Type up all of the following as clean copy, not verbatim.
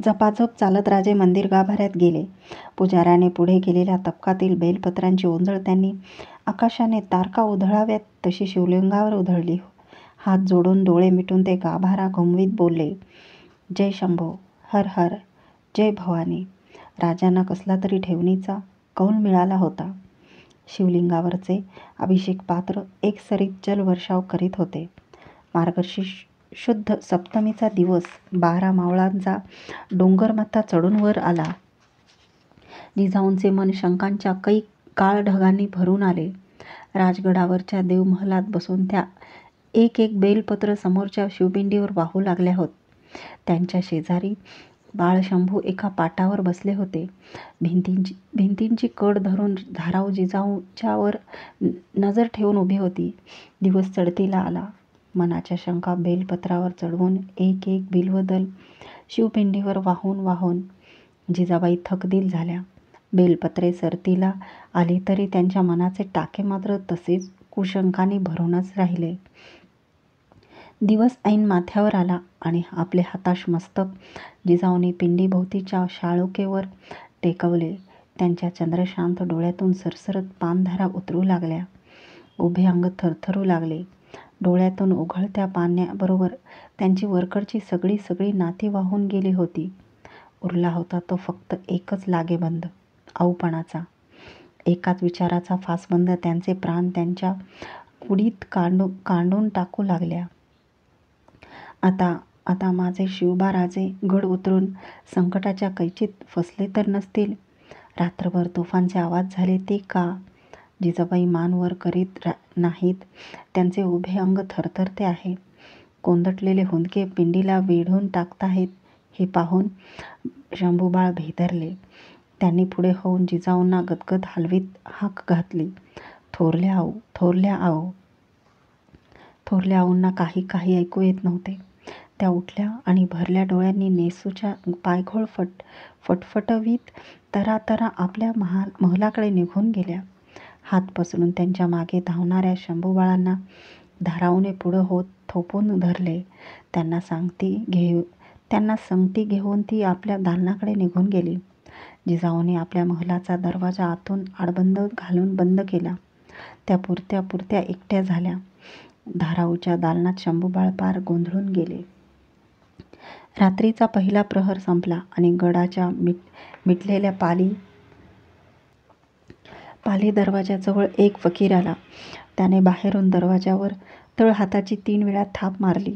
झपाझप चालत राजे मंदिर गाभाऱ्यात गेले. पुजाऱ्याने पुढे केलेल्या तबकातील बेलपत्रांची ओंजळ त्यांनी आकाशाने तारका उधळाव्यात तशी शिवलिंगावर उधळली. हात जोडून डोळे मिटून ते गाभारा घुमवीत बोलले, जय शंभो, हर हर, जय भवानी. राजांना कसला तरी ठेवणीचा कौल मिळाला होता. शिवलिंगावरचे अभिषेक पात्र एकसरीत जलवर्षाव करीत होते. मार्गशीर्ष शुद्ध सप्तमीचा दिवस 12 मावळांचा डोंगरमाथा चढून वर आला. जिजाऊंचे मन शंकांच्या कैक काळ ढगांनी भरून आले. राजगडावरच्या देवमहलात बसून त्या एक एक बेलपत्र समोरच्या शिवपिंडीवर वाहू लागल्या होत. त्यांच्या शेजारी बाळशंभू एका पाटावर बसले होते. भिंतींची कड धरून धाराऊ जिजाऊंच्यावर नजर ठेवून उभी होती. दिवस चढतीला आला. मनाच्या शंका बेलपत्रावर चढवून एक एक बिल्वदल शिवपिंडीवर वाहून वाहून जिजाबाई थकदिल झाल्या. बेलपत्रे सरतीला आली तरी त्यांच्या मनाचे टाके मात्र तसेच कुशंकांनी भरूनच राहिले. दिवस ऐन माथ्यावर आला आणि आपले हताश मस्तक जिजाऊंनी पिंडीभोवतीच्या शाळुकेवर टेकवले. त्यांच्या चंद्रशांत डोळ्यातून सरसरत पानधारा उतरू लागल्या. उभे अंग थरथरू लागले. डोळ्यातून उघळत्या पाण्याबरोबर त्यांची वरकडची सगळी नाती वाहून गेली होती. उरला होता तो फक्त एकच लागेबंद, आऊपणाचा. एकाच विचाराचा फासबंद त्यांचे प्राण त्यांच्या कुडीत कांडून टाकू लागल्या. आता माझे शिवबाराजे गड उतरून संकटाच्या कैचीत फसले तर नसतील? रात्रभर तुफानचे आवाज झाले ते का? जिजाबाई मान वर करीत नाहीत. त्यांचे उभे अंग थरथरते आहे. कोंदटलेले हुंदके पिंडीला वेढून टाकताहेत हे पाहून शंभूबाळ भेदरले. त्यांनी पुढे होऊन जिजाऊंना गदगद हलवीत हाक घातली, थोरल्या आऊ, थोरल्या आऊ. थोरल्या आऊंना काही ऐकू येत नव्हते. त्या उठल्या आणि भरल्या डोळ्यांनी नेसूच्या पायघोळ फटफटवीत तरातरा आपल्या महलाकडे निघून गेल्या. हात पसरून त्यांच्या मागे धावणाऱ्या शंभूबाळांना धाराऊने पुढं होत थोपून धरले. त्यांना संगती घेऊन ती आपल्या दालनाकडे निघून गेली. जिजाऊने आपल्या महलाचा दरवाजा आतून आडबंद घालून बंद केला. त्या पुरत्या एकट्या झाल्या. धाराऊच्या दालनात शंभूबाळ पार गोंधळून गेले. रात्रीचा पहिला प्रहर संपला आणि गडाच्या मिटलेल्या पाली दरवाजाजवळ एक फकीर आला. त्याने बाहेरून दरवाजावर तळहाताची 3 वेळा थाप मारली.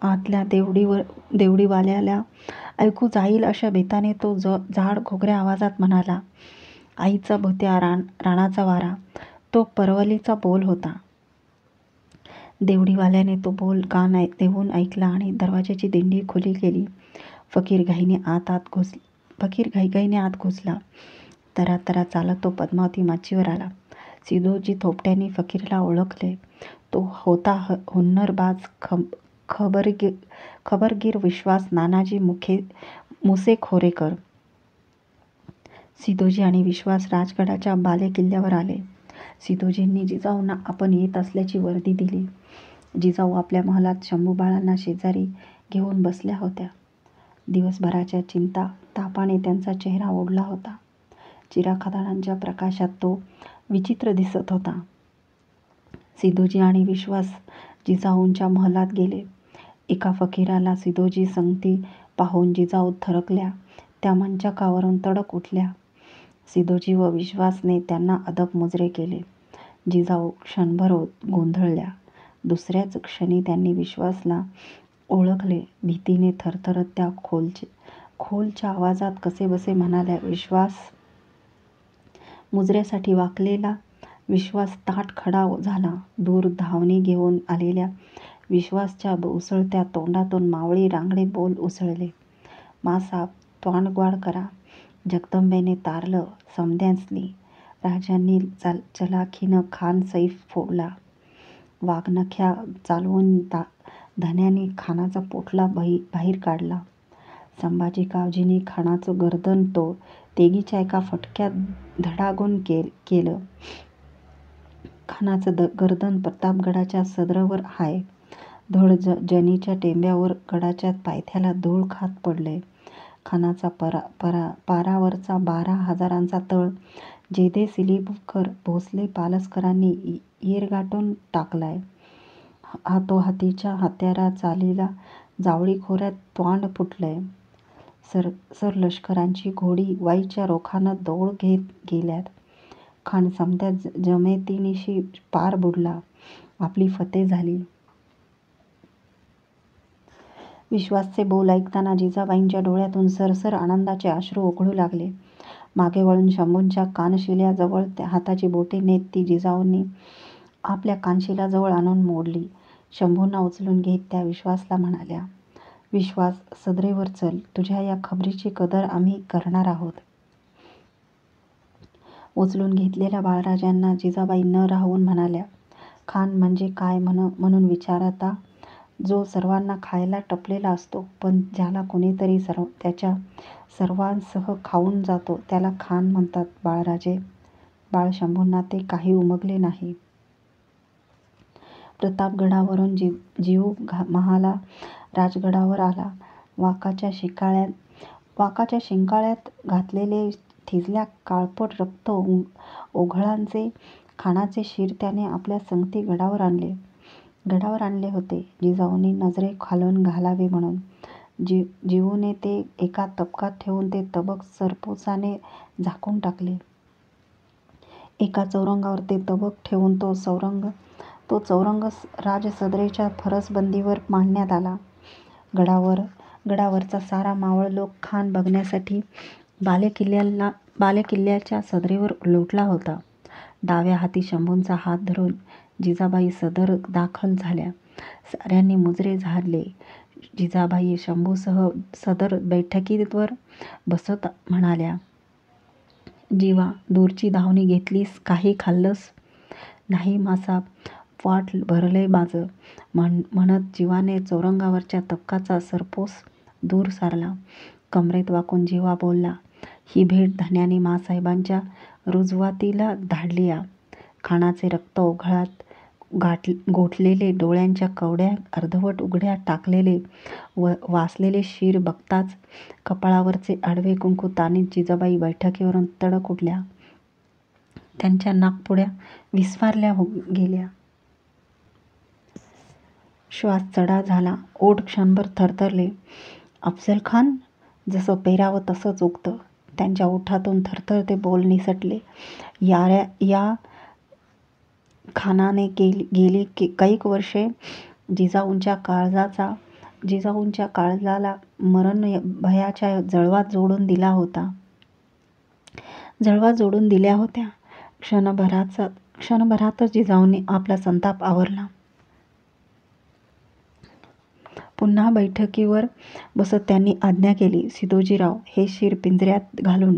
आतल्या देवडीवाल्याला ऐकू जाईल अशा बेताने तो जाड घोगऱ्या आवाजात म्हणाला, आईचा भुत्या, राणाचा वारा. तो परवलीचा बोल होता. देवडीवाल्याने तो बोल कान देऊन ऐकला आणि दरवाजाची दिंडी खुली केली. फकीर घाईघाईने आत घुसला. तरातरा चालत तो पद्मावती माचीवर आला. सिधोजी थोपट्यांनी फकीरला ओळखले. तो होता हुन्नरबाज खबरगीर विश्वास नानाजी मुसेखोरेकर. सिधोजी आणि विश्वास राजगडाच्या बालेकिल्ल्यावर आले. सिधोजींनी जिजाऊंना आपण येत असल्याची वर्दी दिली. जिजाऊ आपल्या महलात शंभूबाळांना शेजारी घेऊन बसल्या होत्या. दिवसभराच्या चिंता तापाने त्यांचा चेहरा ओढला होता. चिराखादाडांच्या प्रकाशात तो विचित्र दिसत होता. सिधोजी आणि विश्वास जिजाऊंच्या महलात गेले. एका फकीराला सिधोजी संगती पाहून जिजाऊ थरकल्या. त्या मंचकावरून तडक उठल्या. सिधोजी व विश्वासने त्यांना अदब मुजरे केले. जिजाऊ क्षणभर गोंधळल्या. दुसऱ्याच क्षणी त्यांनी विश्वासला ओळखले. भीतीने थरथरत त्या खोलच्या आवाजात कसेबसे म्हणाल्या, विश्वास. मुजऱ्यासाठी वाकलेला विश्वास ताठ खडा झाला. दूर धावणी घेऊन आलेल्या विश्वासच्या उसळत्या तोंडातून मावळी रांगडे बोल उसळले. मासाब, तोंडग्वाड करा. जगदंबेने तारलं समद्यांसनी. राजांनी चलाखीनं खान सैफ फोडला. वाघनख्या चालवून धन्यांनी खानाचा पोटला बाहेर काढला. संभाजी कावजीने खानाचं गर्दन तेगीच्या एका फटक्यात धडागून केलं. खानाचं गर्दन प्रतापगडाच्या सदरावर हाय. धड जनीच्या टेंब्यावर गडाच्या पायथ्याला धूळ खात पडले. खानाचा पारावरचा 12,000चा तळ जेधे सिलीबकर भोसले पालसकरांनी येर गाठून टाकलाय. हातोहातीच्या हत्यारा चालीला जावळी खोऱ्यात त्वांड फुटलंय. सरलष्करांची घोडी वाईच्या रोखानं दौड घेत गेल्यात. खान समत्या जमेतीनिशी पार बुडला. आपली फते झाली. विश्वासचे बोल ऐकताना जिजाबाईंच्या डोळ्यातून सरसर आनंदाचे अश्रू ओघळू लागले. मागे वळून शंभूंच्या कानशिल्याजवळ हाताची बोटे नेत ती जिजाऊंनी आपल्या कानशिलाजवळ आणून मोडली. शंभूंना उचलून घेत त्या विश्वासला म्हणाल्या, विश्वास, सदरेवर चल. तुझ्या या खबरीची कदर आम्ही करणार आहोत. उचलून घेतलेल्या बाळराजांना जिजाबाई न राहवून म्हणाल्या, खान म्हणजे काय म्हणून विचारता? जो सर्वांना खायला टपलेला असतो, पण ज्याला कोणीतरी त्याच्या सर्वांसह खाऊन जातो, त्याला खान म्हणतात बाळराजे. बाळ शंभूंना ते काही उमगले नाही. प्रतापगडावरून जीव महाला राजगडावर आला. वाकाच्या शिंकाळ्यात घातलेले थिजल्या काळपट रक्त ओघळांचे खानाचे शिर त्याने आपल्या संगती गडावर आणले होते, जिजाऊंनी नजरे खालून घालावे म्हणून. जीवूने ते एका तबकात ठेवून ते तबक सरपोसाने झाकून टाकले. एका चौरंगावर ते तबक ठेवून तो चौरंग राजसदरेच्या फरसबंदीवर मांडण्यात आला. गडावरचा सारा मावळ लोक खान बघण्यासाठी बालेकिल्ल्याच्या सदरेवर लोटला होता. डाव्या हाती शंभूंचा हात धरून जिजाबाई सदर दाखल झाल्या. साऱ्यांनी मुजरे झाडले. जिजाबाई शंभूसह सदर बैठकीवर बसत म्हणाल्या, जीवा, दूरची धावणी घेतलीस, काही खाल्लंस? नाही मासाब, पोट भरलंय माझं, म्हणत जीवाने चौरंगावरच्या तबकाचा सरपोस दूर सारला. कमरेत वाकून जीवा बोलला, ही भेट धन्याने माँसाहेबांच्या रुजवातीला धाडलीया. खानाचे रक्त ओघळात गोठलेले, डोळ्यांच्या कवड्या अर्धवट उघड्या टाकलेले वासलेले शिर बघताच कपाळावरचे आडवे कुंकू ताणीत जिजाबाई बैठकीवरून तडक उठल्या. त्यांच्या नाकपुड्या विस्फारल्या गेल्या. श्वास चढा झाला. ओठ क्षणभर थरथरले. अफझलखान जसं पेरावं तसंच उगतं. त्यांच्या ओठातून थरथरते बोल निसटले. या खानाने गेली कैक वर्षे जिजाऊंच्या काळजाला मरण भयाच्या जळवात जोडून दिल्या होत्या. क्षणभरातच जिजाऊंनी आपला संताप आवरला. पुन्हा बैठकीवर बसत त्यांनी आज्ञा केली, सिदोजीराव, हे शिर पिंजऱ्यात घालून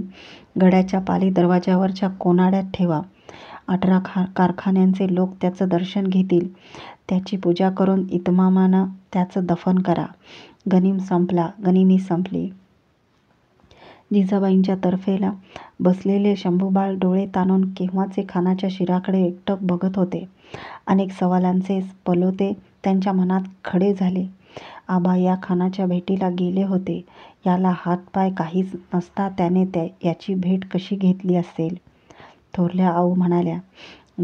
गडाच्या पाली दरवाजावरच्या कोनाड्यात ठेवा. 18 कारखान्यांचे लोक त्याचं दर्शन घेतील. त्याची पूजा करून इतमामानं त्याचं दफन करा. गनिमी संपली. जिजाबाईंच्या तर्फेला बसलेले शंभूबाळ डोळे ताणून केव्हाचे खानाच्या शिराकडे एकटक बघत होते. अनेक सवालांचे पलोते त्यांच्या मनात खडे झाले. आबा या खानाच्या भेटीला गेले होते. याला हातपाय काहीच नसता त्याने याची भेट कशी घेतली असेल? थोरल्या आऊ म्हणाल्या,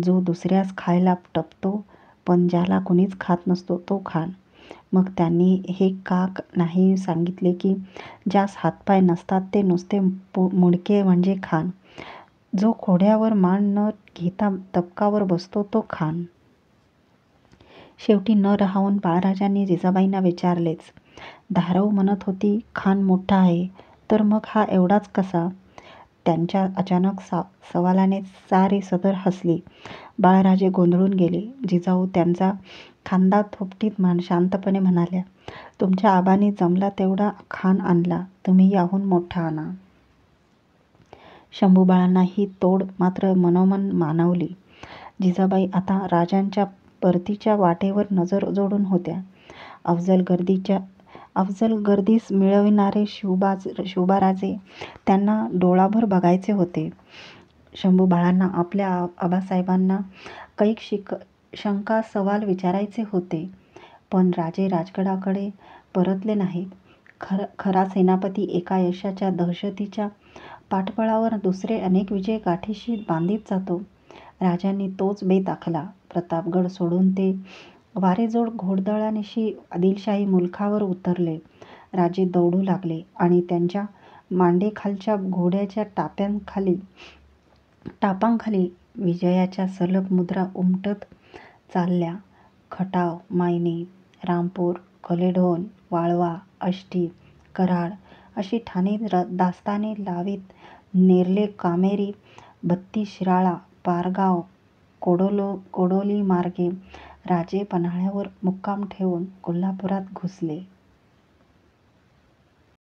जो दुसऱ्यास खायला टपतो, पण ज्याला कुणीच खात नसतो तो खान. मग त्यांनी हे का नाही सांगितले की ज्यास हातपाय नसतात ते नुसते मुडके म्हणजे खान. जो खोड्यावर मान न घेता तबकावर बसतो तो खान. शेवटी न राहवून बाळराजांनी जिजाबाईंना विचारलेच. धारव म्हणत होती, खान मोठा आहे, तर मग हा एवढाच कसा? त्यांच्या अचानक सवालाने सारी सदर हसली. बाळराजे गोंधळून गेले. जिजाऊ त्यांचा खांदा थोपटीत शांतपणे म्हणाल्या, तुमच्या आबांनी जमला तेवढा खान आणला, तुम्ही याहून मोठा आणा. शंभूबाळांना ही तोड मात्र मनोमन मानवली. जिजाबाई आता राजांच्या परतीच्या वाटेवर नजर जोडून होत्या. अफजलगर्दीस मिळविणारे शिवबाराजे त्यांना डोळाभर बघायचे होते. शंभूबाळांना आपल्या आबासाहेबांना कैक शंका सवाल विचारायचे होते, पण राजे राजगडाकडे परतले नाहीत. खरा सेनापती एका यशाच्या दहशतीच्या पाठबळावर दुसरे अनेक विजय गाठीशी बांधित जातो. राजांनी तोच बेत आखला. प्रतापगड सोडून ते वारेजोड घोडदळानिशी आदिलशाही मुलखावर उतरले. राजे दौडू लागले आणि त्यांच्या मांडेखालच्या घोड्याच्या टापांखाली विजयाच्या सलग मुद्रा उमटत चालल्या. खटाव, मायनी, रामपूर, कलेढोण, वाळवा, आष्टी, कराड अशी ठाणे दास्ताने लावीत नेरले. कामेरी, बत्ती, शिराळा, पारगाव, कोडोली मार्गे राजे पन्हाळ्यावर मुक्काम ठेवून कोल्हापुरात घुसले.